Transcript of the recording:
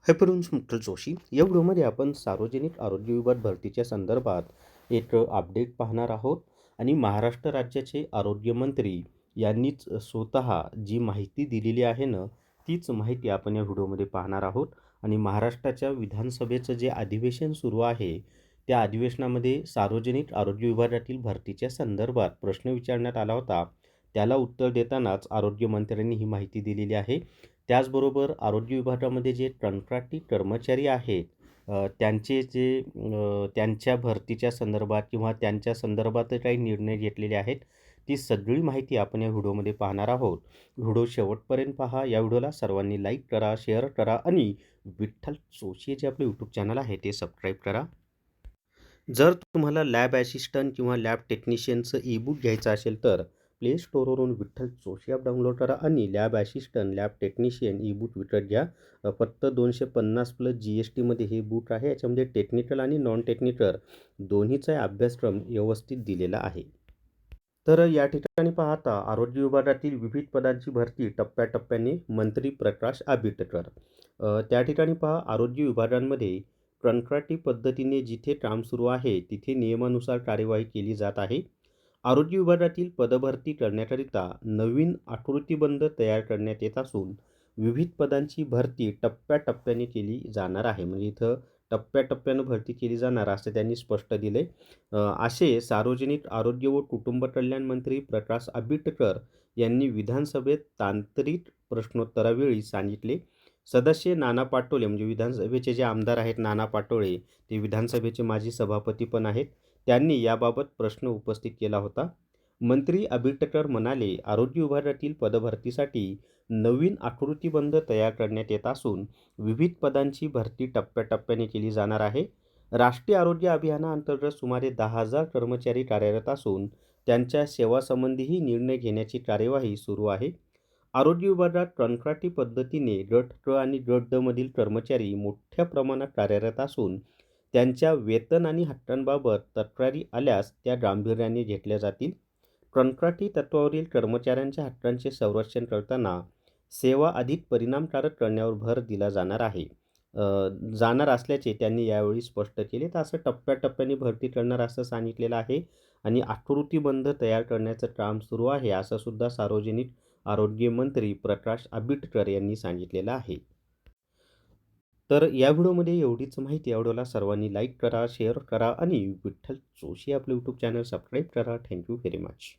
हायपरन्स मुक्तल जोशी या व्हिडिओमध्ये आपण सार्वजनिक आरोग्य विभाग भरतीच्या संदर्भात एक अपडेट पाहणार आहोत आणि महाराष्ट्र राज्याचे आरोग्यमंत्री यांनीच स्वतः जी माहिती दिलेली आहे ना तीच माहिती आपण या व्हिडिओमध्ये पाहणार आहोत. आणि महाराष्ट्राच्या विधानसभेचं जे अधिवेशन सुरू आहे त्या अधिवेशनामध्ये सार्वजनिक आरोग्य विभागातील भरतीच्या संदर्भात प्रश्न विचारण्यात आला होता. त्याला उत्तर देतानाच आरोग्यमंत्र्यांनी ही माहिती दिलेली आहे. त्याचबरोबर आरोग्य विभागामध्ये जे कंत्राटी कर्मचारी आहेत त्यांच्या भरतीच्या संदर्भात किंवा त्यांच्या संदर्भात काही निर्णय घेतलेले आहेत ती सगळी माहिती आपण या व्हिडिओमध्ये पाहणार आहोत. व्हिडिओ शेवटपर्यंत पहा. या व्हिडिओला सर्वांनी लाईक करा, शेअर करा आणि विठ्ठल जोशी जे आपले यूट्यूब चॅनल आहे ते सबस्क्राईब करा. जर तुम्हाला लॅब ॲसिस्टंट किंवा लॅब टेक्निशियनचं ई-बुक घ्यायचं असेल तर प्ले स्टोअरवरून विठ्ठल जोशी ॲप डाउनलोड करा आणि lab assistant lab technician ebook विकत घ्या. फक्त 250 प्लस GSTमध्ये हे बुक आहे. याच्यामध्ये टेक्निकल आणि नॉन टेक्निकल दोन्हीचा अभ्यासक्रम व्यवस्थित दिलेला आहे. तर या ठिकाणी पाहता आरोग्य विभागातील विविध पदांची भरती टप्प्याटप्प्याने मंत्री प्रकाश आंबेडकर. त्या ठिकाणी पहा आरोग्य विभागांमध्ये कंत्राटी पद्धतीने जिथे काम सुरू आहे तिथे नियमानुसार कार्यवाही केली जात आहे. आरोग्य विभागातील पदभरती करण्याकरिता नवीन आकृतीबंध तयार करण्यात येत असून विविध पदांची भरती टप्प्याटप्प्याने केली जाणार आहे. म्हणजे इथं टप्प्याटप्प्यानं भरती केली जाणार असं त्यांनी स्पष्ट दिले. असे सार्वजनिक आरोग्य व कुटुंब कल्याण मंत्री प्रकाश आंबेडकर यांनी विधानसभेत तांत्रिक प्रश्नोत्तरावेळी सांगितले. सदस्य नाना पाटोले म्हणजे विधानसभेचे जे आमदार आहेत नाना पाटोळे ते विधानसभेचे माजी सभापती पण आहेत. त्यांनी याबाबत प्रश्न उपस्थित केला होता. मंत्री आंबेडकर म्हणाले, आरोग्य विभागातील पदभरतीसाठी नवीन आकृतीबंध तयार करण्यात येत असून विविध पदांची भरती टप्प्याटप्प्याने केली जाणार आहे. राष्ट्रीय आरोग्य अभियानाअंतर्गत सुमारे 10,000 कर्मचारी कार्यरत असून त्यांच्या सेवासंबंधीही निर्णय घेण्याची कार्यवाही सुरू आहे. आरोग्य विभागात कंत्राटी पद्धतीने गट क आणि गट ड मधील कर्मचारी मोठ्या प्रमाणात कार्यरत असून त्यांच्या वेतन आणि हक्कांबाबत तक्रारी आल्यास त्या गांभीर्याने घेतल्या जातील. कंत्राटी तत्वावरील कर्मचाऱ्यांच्या हक्कांचे संरक्षण करताना सेवा अधिक परिणामकारक करण्यावर भर दिला जाणार असल्याचे त्यांनी यावेळी स्पष्ट केले. तर असं टप्प्याटप्प्याने भरती करणार असं सांगितलेलं आहे आणि आकृतीबंध तयार करण्याचं काम सुरू आहे असं सुद्धा सार्वजनिक आरोग्य मंत्री प्रकाश आंबेडकर यांनी सांगितलेलं आहे. तर या व्हिडिओमध्ये एवढीच माहिती. या व्हिडिओला सर्वांनी लाईक करा, शेअर करा आणि विठ्ठल जोशी आपलं यूट्यूब चॅनल सबस्क्राईब करा. Thank you very much.